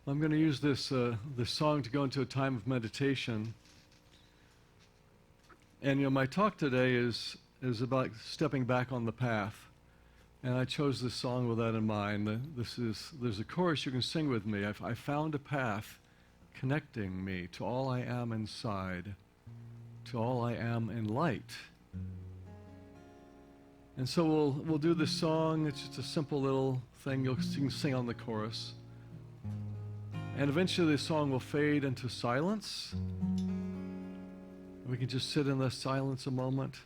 I'm going to use this song to go into a time of meditation. And my talk today is about stepping back on the path. And I chose this song with that in mind. There's a chorus you can sing with me. I found a path connecting me to all I am inside, to all I am in light. And so we'll do this song. It's just a simple little thing. You can sing on the chorus. And eventually the song will fade into silence. We can just sit in the silence a moment.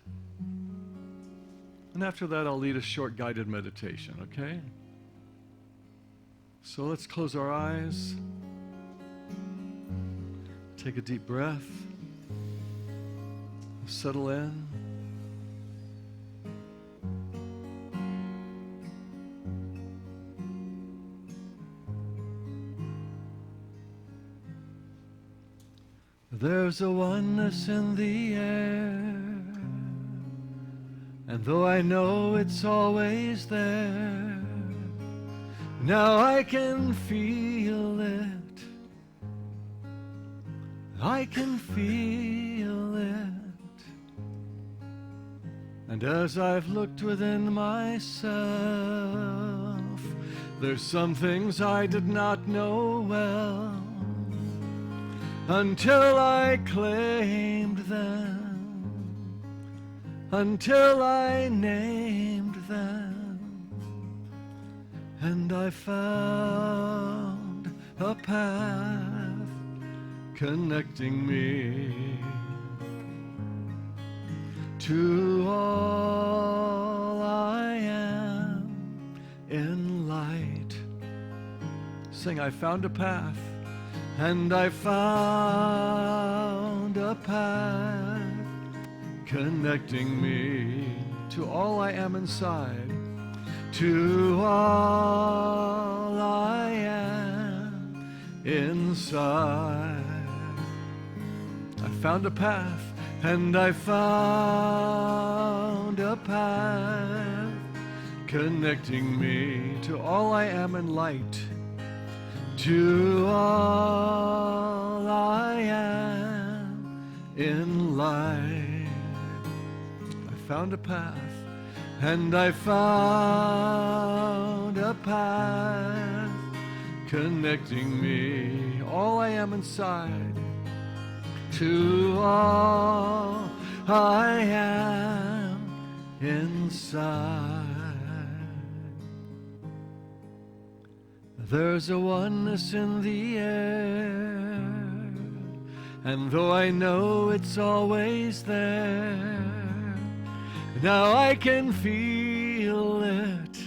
And after that, I'll lead a short guided meditation, okay? So let's close our eyes. Take a deep breath. Settle in. There's a oneness in the air, and though I know it's always there, now I can feel it. I can feel it. And as I've looked within myself, there's some things I did not know well, until I claimed them, until I named them, and I found a path connecting me to all I am in light. Sing, I found a path. And I found a path connecting me to all I am inside, to all I am inside. I found a path, and I found a path connecting me to all I am in light, to all I am in light. I found a path, and I found a path connecting me, all I am inside, to all I am inside. There's a oneness in the air, and though I know it's always there, now I can feel it.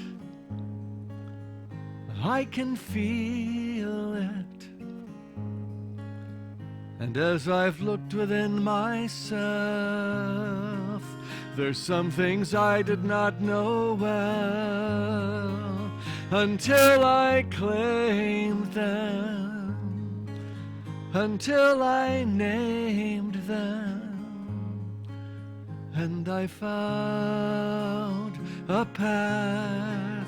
I can feel it. And as I've looked within myself, there's some things I did not know well, until I claimed them, until I named them, and I found a path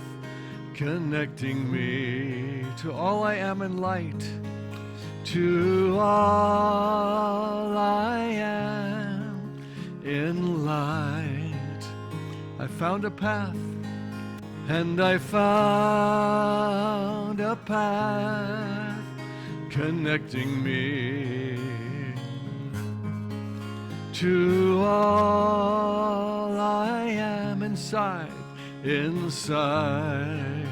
connecting me to all I am in light, to all I am in light. I found a path, and I found a path connecting me to all I am inside, inside.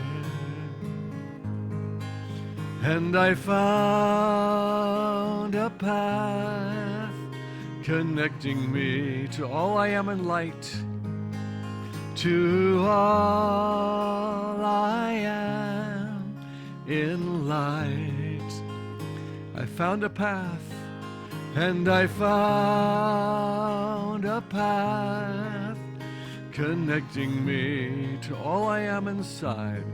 And I found a path connecting me to all I am in light, to all I am in light. I found a path, and I found a path connecting me to all I am inside,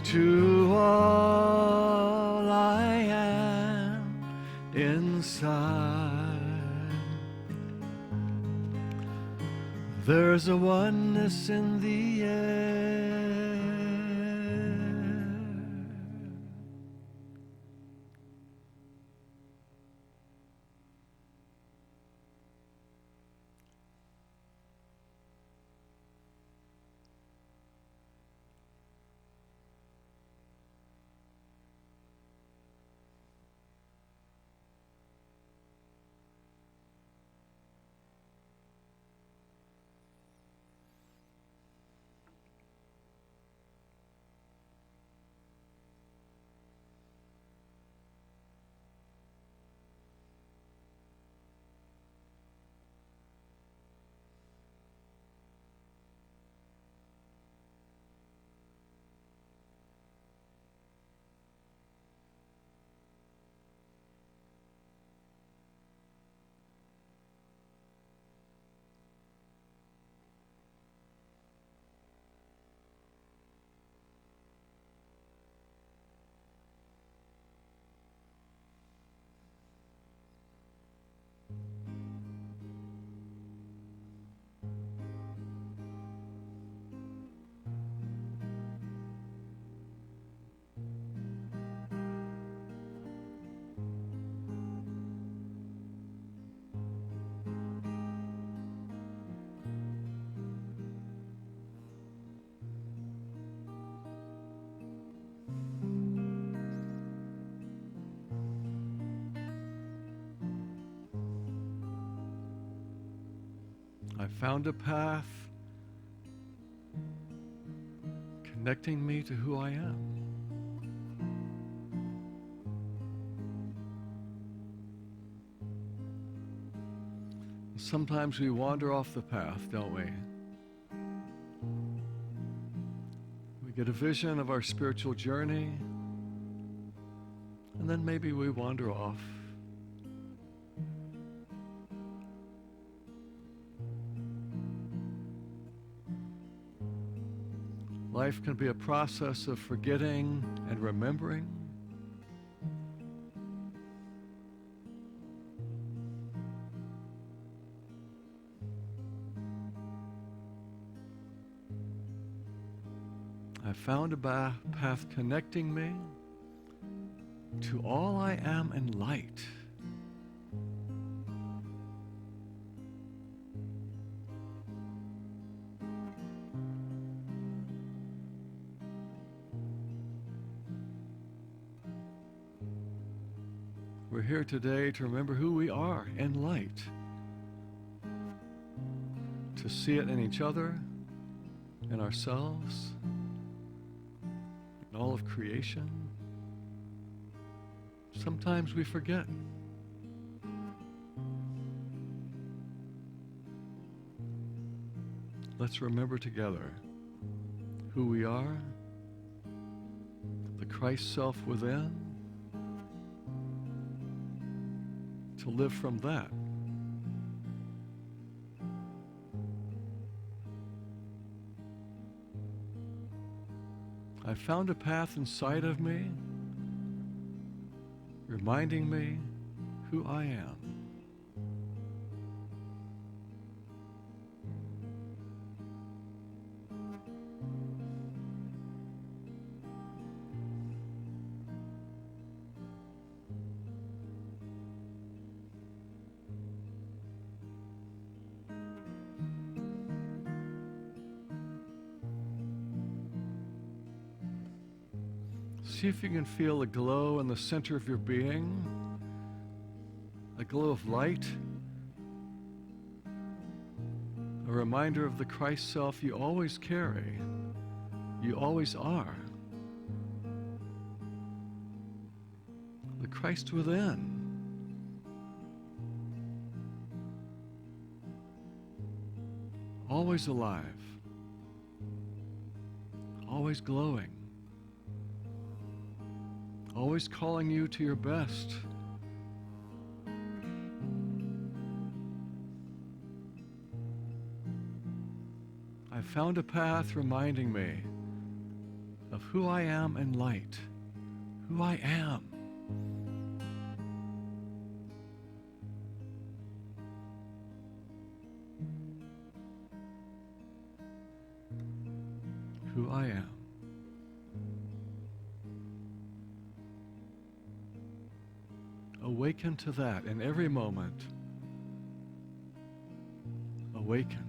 to all I am inside. There's a oneness in the air. I found a path connecting me to who I am. Sometimes we wander off the path, don't we? We get a vision of our spiritual journey, and then maybe we wander off. Life can be a process of forgetting and remembering. I found a path connecting me to all I am in light. We're here today to remember who we are in light, to see it in each other, in ourselves, in all of creation. Sometimes we forget. Let's remember together who we are, the Christ self within, to live from that. I found a path inside of me, reminding me who I am. See if you can feel a glow in the center of your being, a glow of light, a reminder of the Christ self you always carry, you always are, the Christ within. Always alive, always glowing, always calling you to your best. I found a path reminding me of who I am in light, who I am. Who I am. Awaken to that in every moment. Awaken.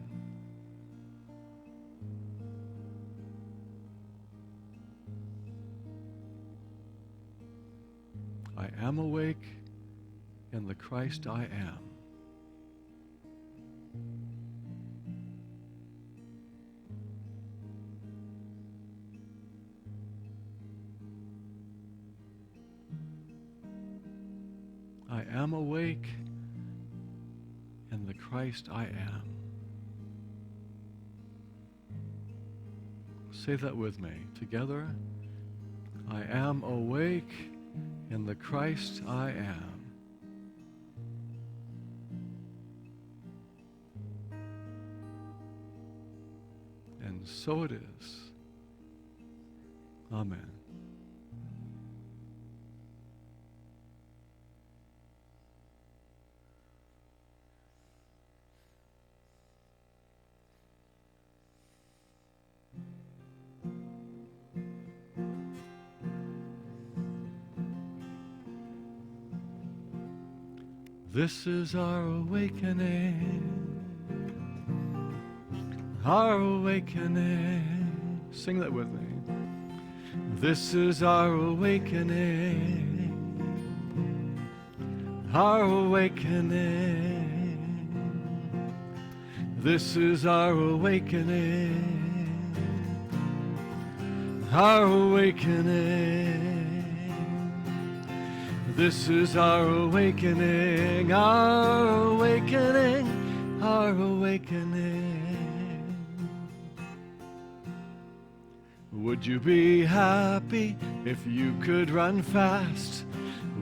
I am awake in the Christ I am. I am awake in the Christ I am. Say that with me together. I am awake in the Christ I am. And so it is. Amen. This is our awakening, our awakening. Sing that with me. This is our awakening, our awakening. This is our awakening. Our awakening. This is our awakening, our awakening, our awakening. Would you be happy if you could run fast?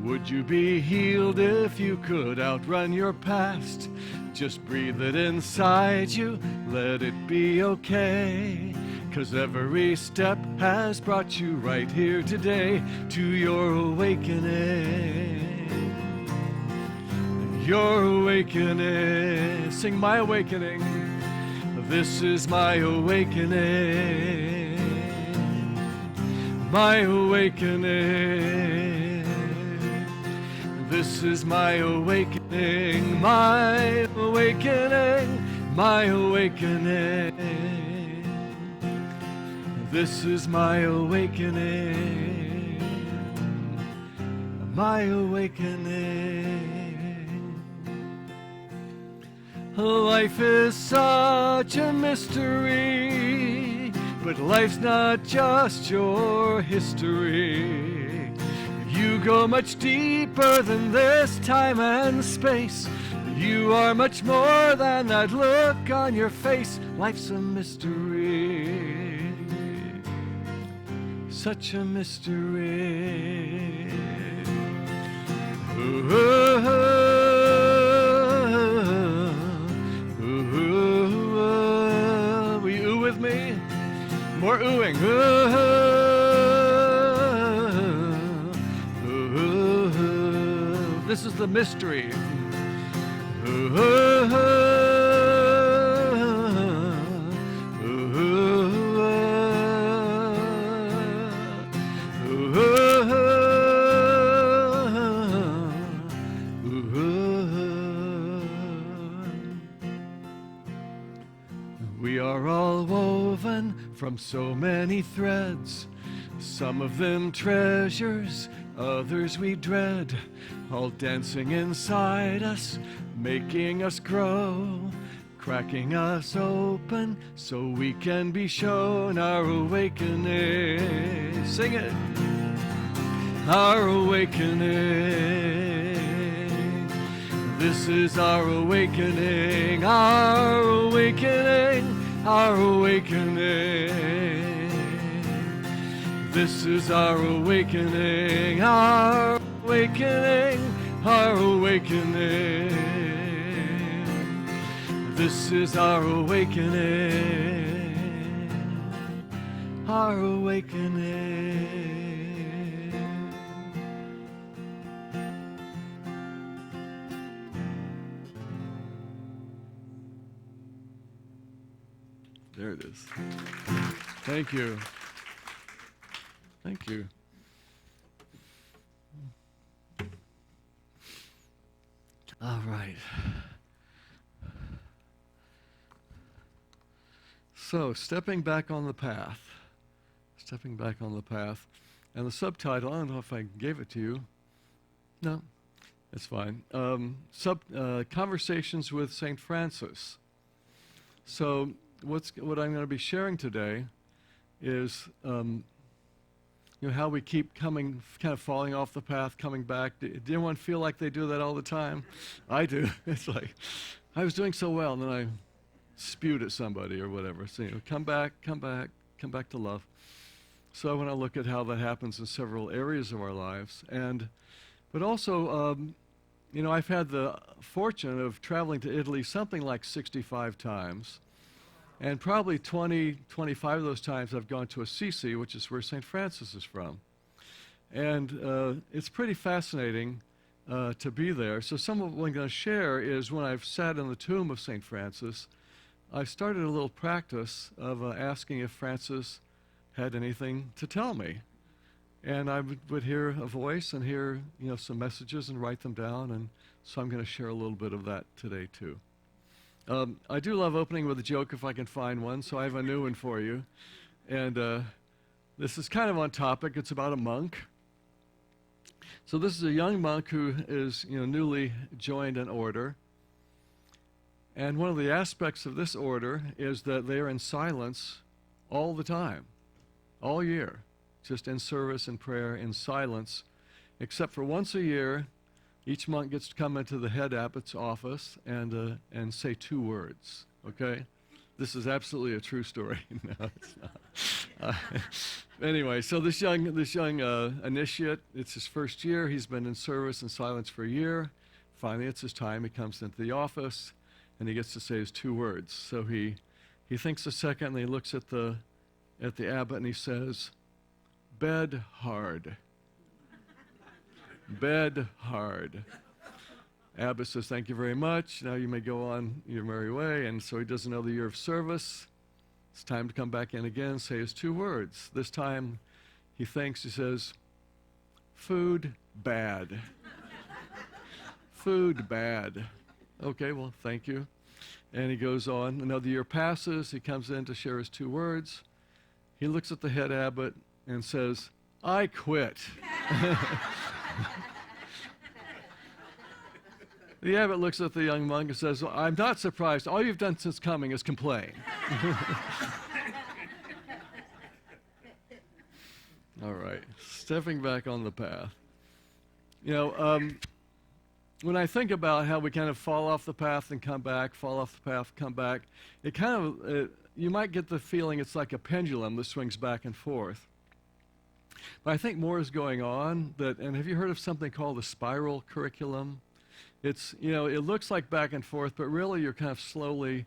Would you be healed if you could outrun your past? Just breathe it inside you, let it be okay. 'Cause every step has brought you right here today to your awakening. Your awakening. Sing my awakening. This is my awakening. My awakening. This is my awakening. My awakening. My awakening. This is my awakening, my awakening. Life is such a mystery, but life's not just your history. You go much deeper than this time and space. You are much more than that look on your face. Life's a mystery. Such a mystery. Ooh, ooh, ooh, ooh. Will you ooh with me? More oohing. Ooh, ooh, ooh. This is the mystery. Ooh, ooh, ooh. We are all woven from so many threads, some of them treasures, others we dread, all dancing inside us, making us grow, cracking us open so we can be shown our awakening. Sing it. Our awakening. This is our awakening, our awakening, our awakening. This is our awakening, our awakening, our awakening. This is our awakening, our awakening. There it is. Thank you. Thank you. All right. So, stepping back on the path. Stepping back on the path. And the subtitle, I don't know if I gave it to you. No, it's fine. Conversations with St. Francis. So, what I'm going to be sharing today is how we keep kind of falling off the path, coming back. Do anyone feel like they do that all the time? I do. It's like, I was doing so well, and then I spewed at somebody or whatever. So, come back to love. So I want to look at how that happens in several areas of our lives. But also, I've had the fortune of traveling to Italy something like 65 times. And probably 20, 25 of those times I've gone to Assisi, which is where St. Francis is from. And it's pretty fascinating to be there. So some of what I'm going to share is when I've sat in the tomb of St. Francis, I started a little practice of asking if Francis had anything to tell me. And I would hear a voice and hear some messages and write them down. And so I'm going to share a little bit of that today too. I do love opening with a joke if I can find one, so I have a new one for you. And this is kind of on topic. It's about a monk. So this is a young monk who is newly joined an order. And one of the aspects of this order is that they are in silence all the time, all year, just in service and prayer in silence, except for once a year, each monk gets to come into the head abbot's office and say 2 words, okay? This is absolutely a true story. No, it's not. Anyway, so this young initiate, it's his first year. He's been in service and silence for a year. Finally, it's his time. He comes into the office, and he gets to say his 2 words. So he thinks a second, and he looks at the abbot, and he says, "Bed hard." Bed hard. Abbot says, "Thank you very much. Now you may go on your merry way." And so he does another year of service. It's time to come back in again, say his 2 words. This time he thinks, he says, "Food bad." Food bad. Okay, well, thank you. And he goes on. Another year passes. He comes in to share his 2 words. He looks at the head abbot and says, "I quit." The abbot looks at the young monk and says, "Well, I'm not surprised. All you've done since coming is complain." All right, stepping back on the path. You know, when I think about how we kind of fall off the path and come back, fall off the path, come back, it kind of, you might get the feeling it's like a pendulum that swings back and forth. But I think more is going on. And have you heard of something called the spiral curriculum? It's, you know, it looks like back and forth, but really you're kind of slowly,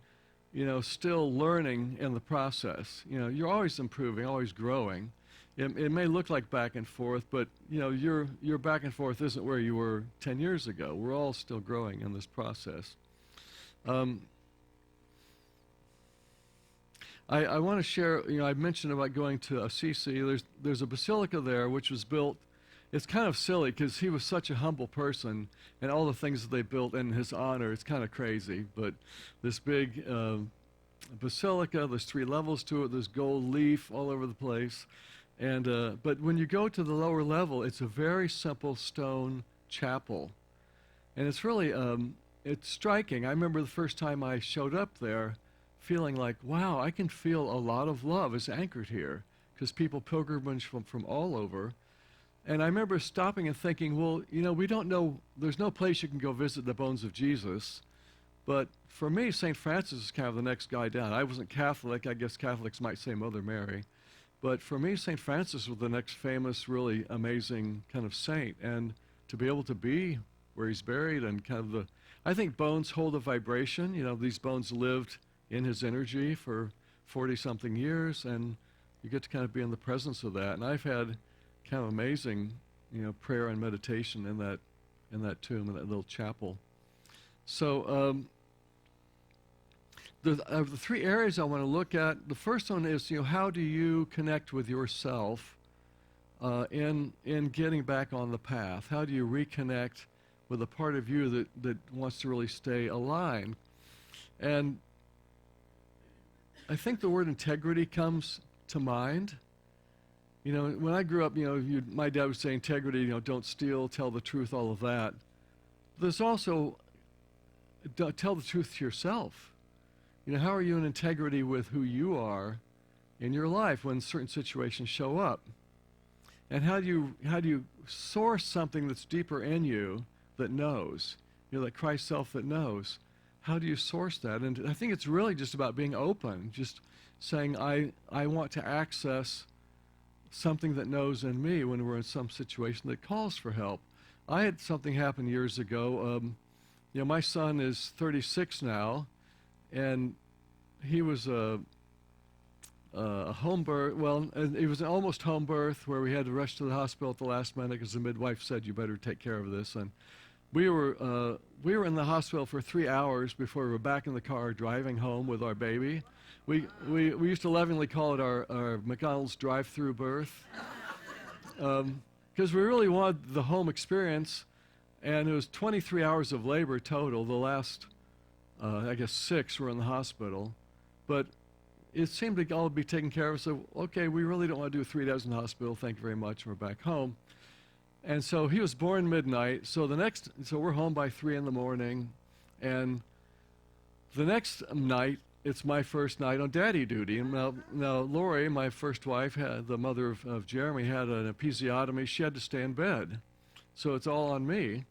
you know, still learning in the process. You know, you're always improving, always growing. It may look like back and forth, but, you know, your back and forth isn't where you were 10 years ago. We're all still growing in this process. I want to share, you know, I mentioned about going to Assisi. There's a basilica there which was built. It's kind of silly because he was such a humble person, and all the things that they built in his honor, it's kind of crazy. But this big basilica, there's 3 levels to it. There's gold leaf all over the place. And but when you go to the lower level, it's a very simple stone chapel. And it's really, it's striking. I remember the first time I showed up there feeling like, wow, I can feel a lot of love is anchored here, because people pilgrimage from all over. And I remember stopping and thinking, well, you know, we don't know, there's no place you can go visit the bones of Jesus. But for me, St. Francis is kind of the next guy down. I wasn't Catholic. I guess Catholics might say Mother Mary. But for me, St. Francis was the next famous, really amazing kind of saint. And to be able to be where he's buried and kind of I think bones hold a vibration. You know, these bones lived in his energy for 40-something years, and you get to kind of be in the presence of that. And I've had kind of amazing, you know, prayer and meditation in that tomb, in that little chapel. So the 3 areas I want to look at. The first one is, you know, how do you connect with yourself in getting back on the path? How do you reconnect with a part of you that wants to really stay aligned? And I think the word integrity comes to mind. You know, when I grew up, you know, my dad would say integrity, you know, don't steal, tell the truth, all of that. There's also, tell the truth to yourself. You know, how are you in integrity with who you are in your life when certain situations show up? And how do you source something that's deeper in you that knows? You know, that Christ self that knows. How do you source that? And I think it's really just about being open, just saying, I want to access something that knows in me when we're in some situation that calls for help. I had something happen years ago. You know, my son is 36 now, and he was a home birth. Well, it was an almost home birth where we had to rush to the hospital at the last minute because the midwife said, "You better take care of this." And we were in the hospital for 3 hours before we were back in the car driving home with our baby. We used to lovingly call it our McDonald's drive-through birth, because we really wanted the home experience, and it was 23 hours of labor total. The last, I guess, 6 were in the hospital, but it seemed to all be taken care of. So, okay, we really don't want to do 3 days in the hospital. Thank you very much. We're back home. And so he was born midnight. So we're home by 3 in the morning, and The next night, it's my first night on daddy duty. And now Lori, my first wife, the mother of Jeremy, had an episiotomy. She had to stay in bed. So it's all on me.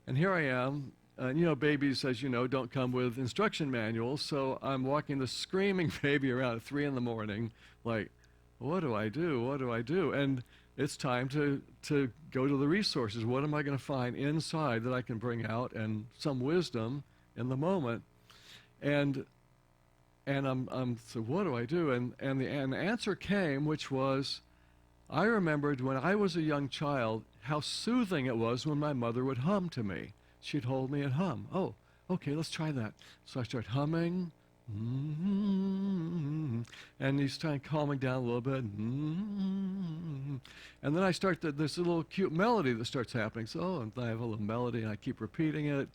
And here I am. And babies, as you know, don't come with instruction manuals. So I'm walking the screaming baby around at 3 in the morning, like, what do I do? What do I do? And it's time to go to the resources. What am I going to find inside that I can bring out, and some wisdom in the moment? And so what do I do? And the answer came, which was, I remembered when I was a young child how soothing it was when my mother would hum to me. She'd hold me and hum. Oh, okay, let's try that. So I start humming, and you start calming down a little bit, and then I start this little cute melody that starts happening. So I have a little melody, and I keep repeating it,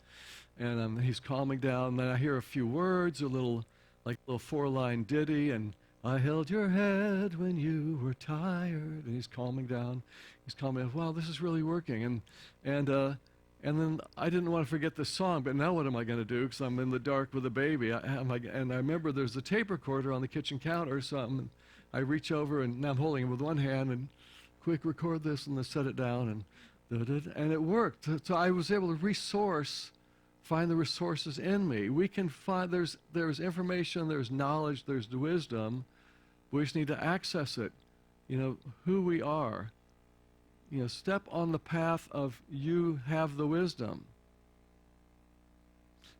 and he's calming down. And then I hear a few words, a little 4-line ditty, and I held your head when you were tired, and he's calming down. He's calming down. Wow, this is really working, and then I didn't want to forget the song, but now what am I going to do? Because I'm in the dark with a baby. And I remember there's a tape recorder on the kitchen counter or something. I reach over, and now I'm holding it with one hand, and quick, record this, and then set it down, and it worked. So I was able to find the resources in me. We can find, there's information, there's knowledge, there's wisdom. We just need to access it, who we are. Step on the path of you have the wisdom.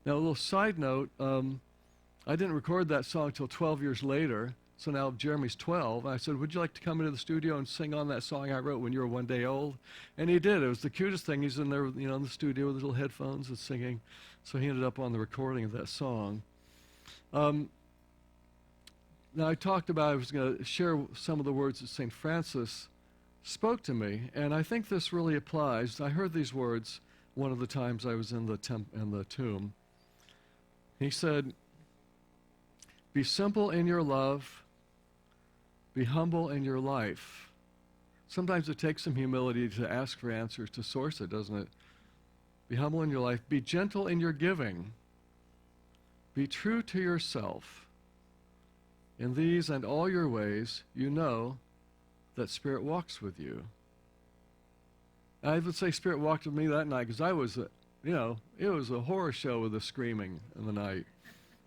Now, a little side note, I didn't record that song until 12 years later. So now Jeremy's 12. I said, would you like to come into the studio and sing on that song I wrote when you were 1 day old? And he did. It was the cutest thing. He's in there, in the studio with his little headphones and singing. So he ended up on the recording of that song. Now I talked about, I was going to share some of the words that St. Francis spoke to me, and I think this really applies. I heard these words one of the times I was in the tomb. He said, be simple in your love, be humble in your life. Sometimes it takes some humility to ask for answers, to source it, doesn't it? Be humble in your life, be gentle in your giving, be true to yourself. In these and all your ways, you know that Spirit walks with you. I would say Spirit walked with me that night because I was, it was a horror show with the screaming in the night.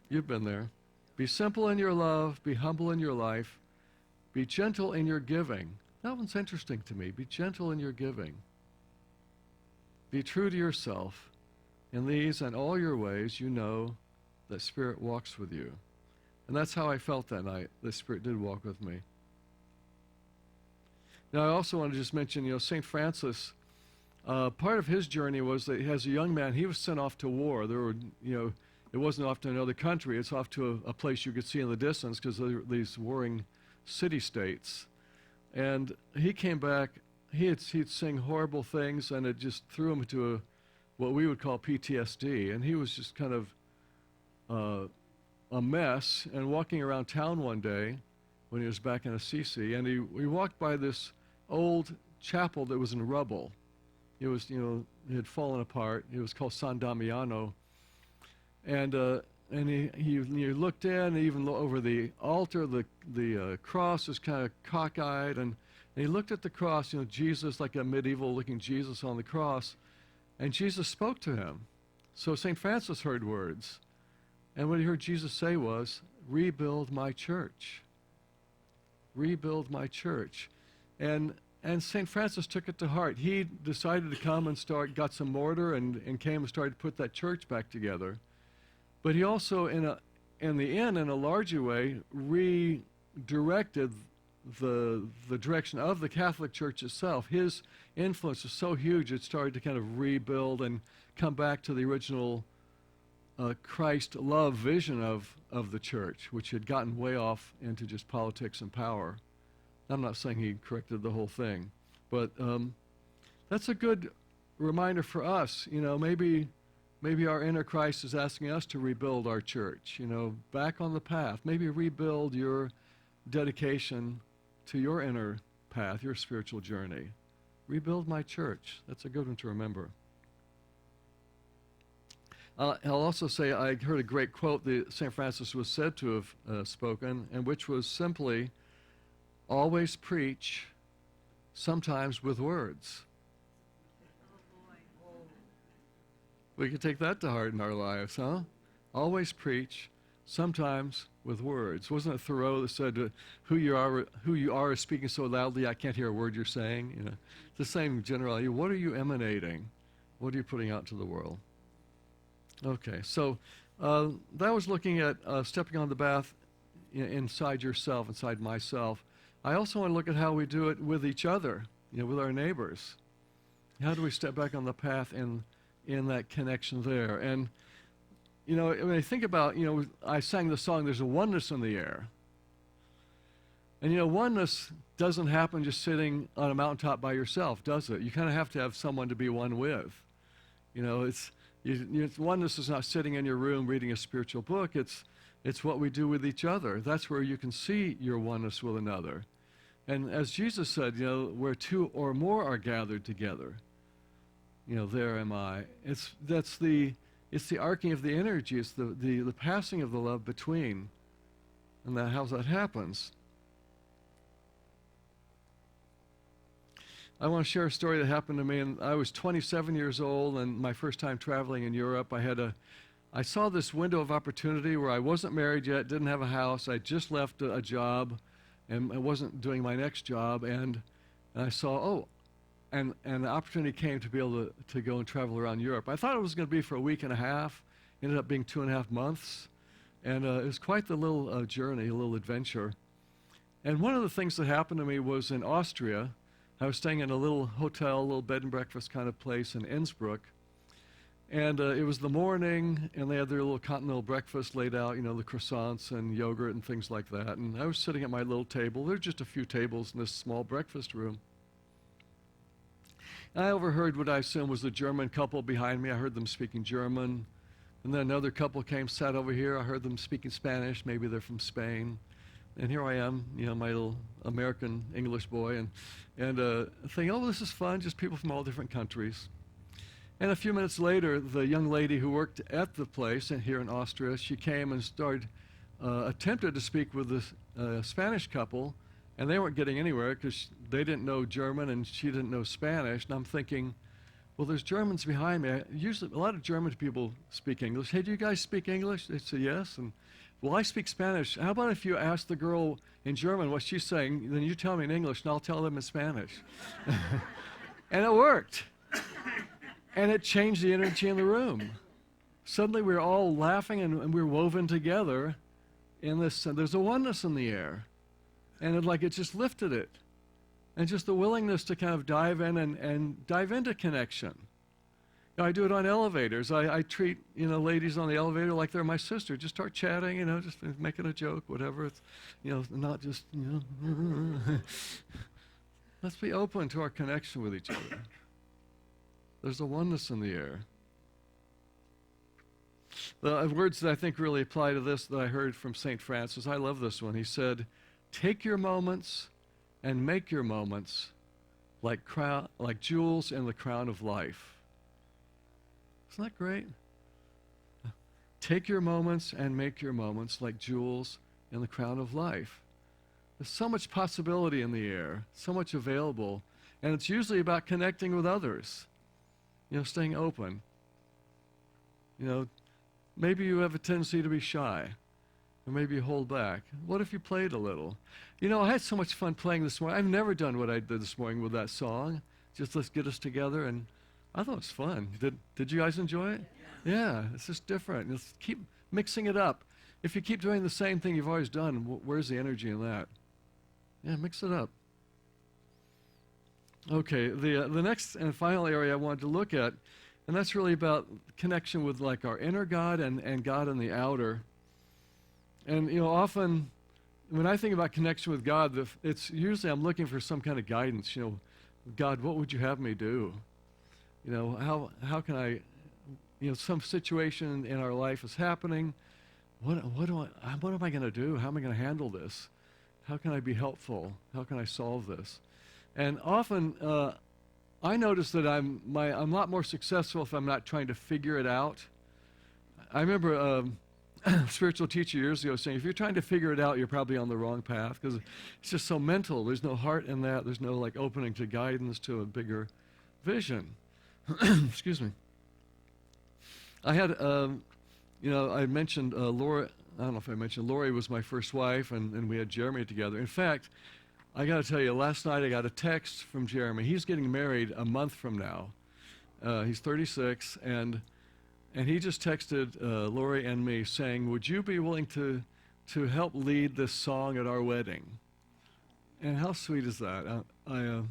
You've been there. Be simple in your love, be humble in your life, be gentle in your giving. That one's interesting to me. Be gentle in your giving. Be true to yourself. In these and all your ways, you know that Spirit walks with you. And that's how I felt that night. The Spirit did walk with me. Now, I also want to just mention, St. Francis, part of his journey was that as a young man, he was sent off to war. There were, it wasn't off to another country. It's off to a place you could see in the distance because there were these warring city-states. And he came back, he'd sing horrible things, and it just threw him into what we would call PTSD. And he was just kind of a mess. And walking around town one day when he was back in Assisi, and we walked by this old chapel that was in rubble. It was, it had fallen apart. It was called San Damiano. And he looked in, even over the altar, the cross was kind of cockeyed, and he looked at the cross, Jesus, like a medieval-looking Jesus on the cross, and Jesus spoke to him. So St. Francis heard words, and what he heard Jesus say was, rebuild my church. Rebuild my church. And St. Francis took it to heart. He decided to come and got some mortar and came and started to put that church back together. But he also, in a larger way, redirected the direction of the Catholic Church itself. His influence was so huge, it started to kind of rebuild and come back to the original Christ love vision of the church, which had gotten way off into just politics and power. I'm not saying he corrected the whole thing, but that's a good reminder for us. Maybe our inner Christ is asking us to rebuild our church, back on the path. Maybe rebuild your dedication to your inner path, your spiritual journey. Rebuild my church. That's a good one to remember. I'll also say I heard a great quote that St. Francis was said to have spoken, and which was simply, always preach, sometimes with words. We could take that to heart in our lives, huh? Always preach, sometimes with words. Wasn't it Thoreau that said, who you are is speaking so loudly I can't hear a word you're saying? You know, it's the same generality. What are you emanating? What are you putting out to the world? Okay, so that was looking at stepping on the path inside yourself, inside myself. I also want to look at how we do it with each other, with our neighbors. How do we step back on the path in that connection there? And, when I think about, I sang the song, there's a oneness in the air. And, oneness doesn't happen just sitting on a mountaintop by yourself, does it? You kind of have to have someone to be one with. Oneness is not sitting in your room reading a spiritual book. It's what we do with each other. That's where you can see your oneness with another. And as Jesus said, where two or more are gathered together, there am I. It's the arcing of the energy. It's the passing of the love between. And how that happens. I want to share a story that happened to me. And I was 27 years old, and my first time traveling in Europe, I saw this window of opportunity where I wasn't married yet, didn't have a house. I just left a job, and I wasn't doing my next job. And I saw, and the opportunity came to be able to go and travel around Europe. I thought it was going to be for a week and a half. Ended up being 2.5 months. And it was quite the little journey, a little adventure. And one of the things that happened to me was in Austria. I was staying in a little hotel, a little bed and breakfast kind of place in Innsbruck. And it was the morning, and they had their little continental breakfast laid out, the croissants and yogurt and things like that. And I was sitting at my little table. There were just a few tables in this small breakfast room. And I overheard what I assume was the German couple behind me. I heard them speaking German. And then another couple came, sat over here. I heard them speaking Spanish. Maybe they're from Spain. And here I am, my little American English boy, and thinking, this is fun, just people from all different countries. And a few minutes later, the young lady who worked at the place here in Austria, she came and attempted to speak with the Spanish couple, and they weren't getting anywhere because they didn't know German and she didn't know Spanish. And I'm thinking, well, there's Germans behind me. Usually, a lot of German people speak English. Hey, do you guys speak English? They say yes. And well, I speak Spanish. How about if you ask the girl in German what she's saying, then you tell me in English, and I'll tell them in Spanish. And it worked. And it changed the energy in the room. Suddenly we were all laughing, and we were woven together in this. There's a oneness in the air. And it just lifted it. And just the willingness to kind of dive in and dive into connection. I do it on elevators. I treat, ladies on the elevator like they're my sister. Just start chatting, just making a joke, whatever. It's, not just, Let's be open to our connection with each other. There's a oneness in the air. The words that I think really apply to this that I heard from St. Francis, I love this one. He said, take your moments and make your moments like jewels in the crown of life. Isn't that great? Take your moments and make your moments like jewels in the crown of life. There's so much possibility in the air, so much available, and it's usually about connecting with others, staying open. Maybe you have a tendency to be shy, or maybe you hold back. What if you played a little? I had so much fun playing this morning. I've never done what I did this morning with that song. Just let's get us together, and I thought it was fun. Did you guys enjoy it? Yeah, it's just different. Let's keep mixing it up. If you keep doing the same thing you've always done, where's the energy in that? Yeah, mix it up. Okay, the next and final area I wanted to look at, and that's really about connection with our inner God and God in the outer. And often when I think about connection with God, it's usually I'm looking for some kind of guidance. God, what would you have me do? How can I, some situation in our life is happening. What am I going to do? How am I going to handle this? How can I be helpful? How can I solve this? And often I notice that I'm a lot more successful if I'm not trying to figure it out. I remember a spiritual teacher years ago saying, if you're trying to figure it out, you're probably on the wrong path, because it's just so mental. There's no heart in that. There's no like opening to guidance to a bigger vision. Excuse me. I had, I mentioned Laura. I don't know if I mentioned Lori was my first wife, and we had Jeremy together. In fact, I got to tell you, last night I got a text from Jeremy. He's getting married a month from now. He's 36, and he just texted Lori and me saying, would you be willing to help lead this song at our wedding? And how sweet is that? I'm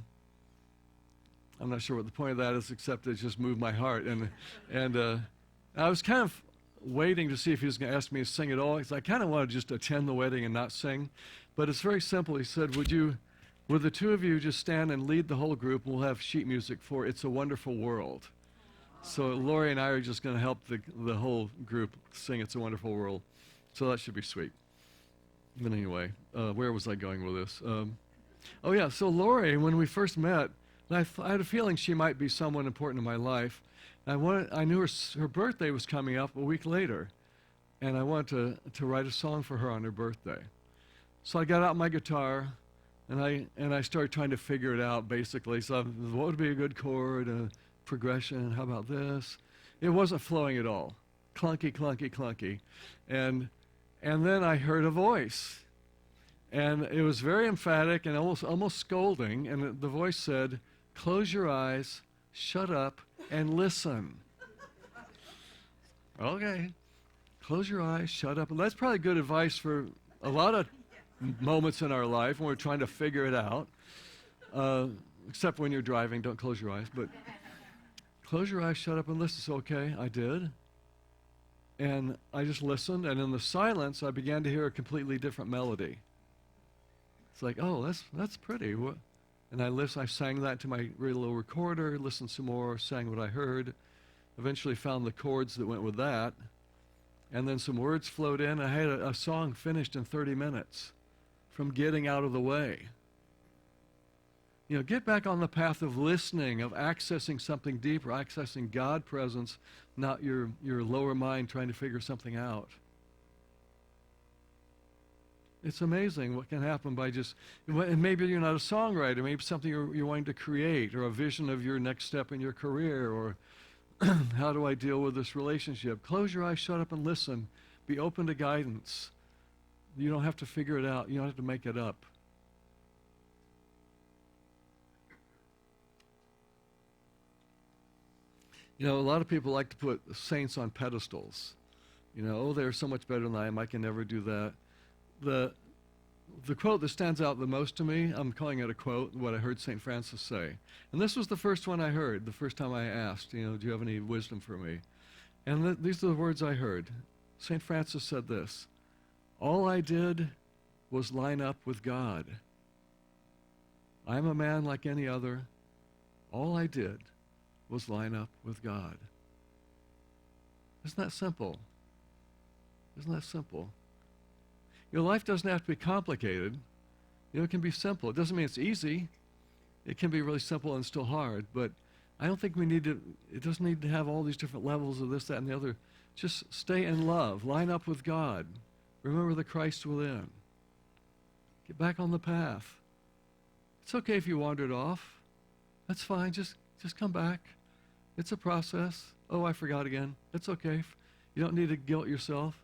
not sure what the point of that is, except it just moved my heart. And I was kind of waiting to see if he was going to ask me to sing at all, because I kind of wanted to just attend the wedding and not sing. But it's very simple. He said, would the two of you just stand and lead the whole group, and we'll have sheet music for It's a Wonderful World. So Lori and I are just going to help the whole group sing It's a Wonderful World. So that should be sweet. But anyway, where was I going with this? Oh yeah, so Lori, when we first met, I had a feeling she might be someone important in my life. I knew her birthday was coming up a week later, and I wanted to write a song for her on her birthday. So I got out my guitar, and I started trying to figure it out, basically. So what would be a good chord, a progression, how about this? It wasn't flowing at all. Clunky, clunky, clunky. And then I heard a voice, and it was very emphatic and almost scolding, and the voice said, close your eyes, shut up, and listen. Okay. Close your eyes, shut up. And that's probably good advice for a lot of moments in our life when we're trying to figure it out. Except when you're driving, don't close your eyes. But close your eyes, shut up, and listen. So, okay, I did. And I just listened, and in the silence, I began to hear a completely different melody. It's like, oh, that's pretty. And I sang that to my little recorder, listened some more, sang what I heard, eventually found the chords that went with that, and then some words flowed in. I had a song finished in 30 minutes from getting out of the way. Get back on the path of listening, of accessing something deeper, accessing God presence, not your lower mind trying to figure something out. It's amazing what can happen by just, and maybe you're not a songwriter, maybe it's something you're wanting to create, or a vision of your next step in your career, or how do I deal with this relationship? Close your eyes, shut up, and listen. Be open to guidance. You don't have to figure it out. You don't have to make it up. A lot of people like to put saints on pedestals. Oh, they're so much better than I am. I can never do that. The quote that stands out the most to me, I'm calling it a quote, what I heard St. Francis say. And this was the first one I heard, the first time I asked, do you have any wisdom for me? And these are the words I heard. St. Francis said this, all I did was line up with God. I'm a man like any other. All I did was line up with God. Isn't that simple? Isn't that simple? Life doesn't have to be complicated. It can be simple. It doesn't mean it's easy. It can be really simple and still hard, but I don't think it doesn't need to have all these different levels of this, that, and the other. Just stay in love. Line up with God. Remember the Christ within. Get back on the path. It's okay if you wandered off. That's fine. Just come back. It's a process. Oh, I forgot again. It's okay. You don't need to guilt yourself.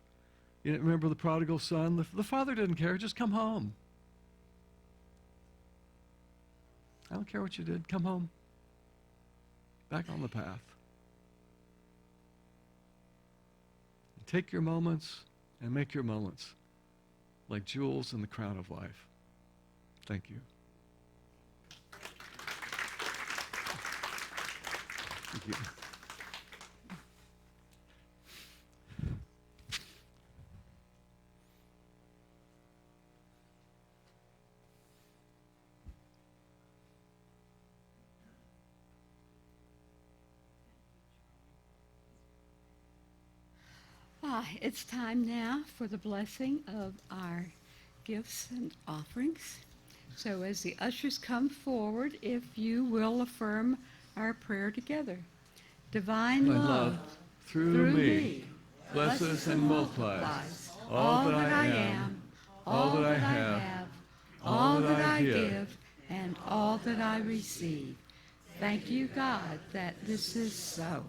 Remember the prodigal son? The father didn't care. Just come home. I don't care what you did. Come home. Back on the path. Take your moments and make your moments like jewels in the crown of life. Thank you. Thank you. It's time now for the blessing of our gifts and offerings. So as the ushers come forward, if you will affirm our prayer together. Divine love through me blesses and multiplies all that I am, all that I have, all that I give, and all that I receive. Thank you, God, that this is so.